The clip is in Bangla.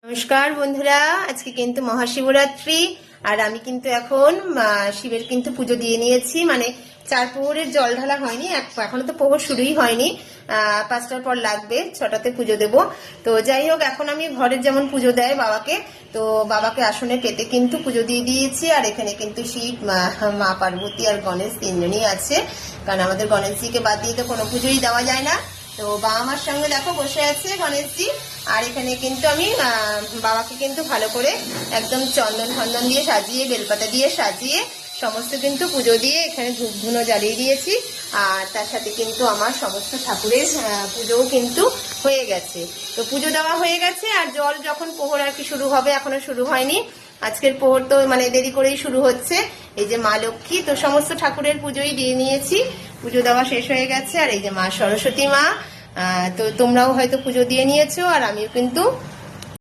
নমস্কার বন্ধুরা, আজকে কিন্তু মহাশিবরাত্রি আর আমি কিন্তু এখন শিবের কিন্তু পুজো দিয়ে নিয়েছি। মানে 4 প্রহরের জল ঢালা হয়নি, এখনো তো প্রহর শুরুই হয়নি। 5টার পর লাগবে, 6টাতে পুজো দেব। তো যাই হোক, এখন আমি ঘরের যেমন পুজো দেয় বাবাকে, তো বাবাকে আসনে পেতে কিন্তু পুজো দিয়ে দিয়েছি। আর এখানে কিন্তু শিব, মা পার্বতী আর গণেশ তিনজনই আছে, কারণ আমাদের গণেশজিকে বাদ দিয়ে তো কোনো পুজোই দেওয়া যায় না। তো বাবা আমার সঙ্গে দেখো বসে আছে গণেশজি। আর এখানে কিন্তু আমি বাবাকে কিন্তু ভালো করে একদম চন্দন ফন্দন দিয়ে সাজিয়ে, বেলপাতা দিয়ে সাজিয়ে সমস্ত কিন্তু পুজো দিয়ে এখানে ধূপ ধুনো জ্বালিয়ে দিয়েছি। আর তার সাথে কিন্তু আমার সমস্ত ঠাকুরের পুজোও কিন্তু হয়ে গেছে। তো পুজো দেওয়া হয়ে গেছে। আর জল যখন প্রহর আর কি শুরু হবে, এখনো শুরু হয়নি, আজকের প্রহর তো মানে দেরি করেই শুরু হচ্ছে। এই যে মা লক্ষ্মী, তো সমস্ত ঠাকুরের পুজোই দিয়ে নিয়েছি, পুজো দেওয়া শেষ হয়ে গেছে। আর এই যে মা সরস্বতী মা, তো তোমরাও হয়তো পুজো দিয়ে নিয়েছো, আর আমিও কিন্তু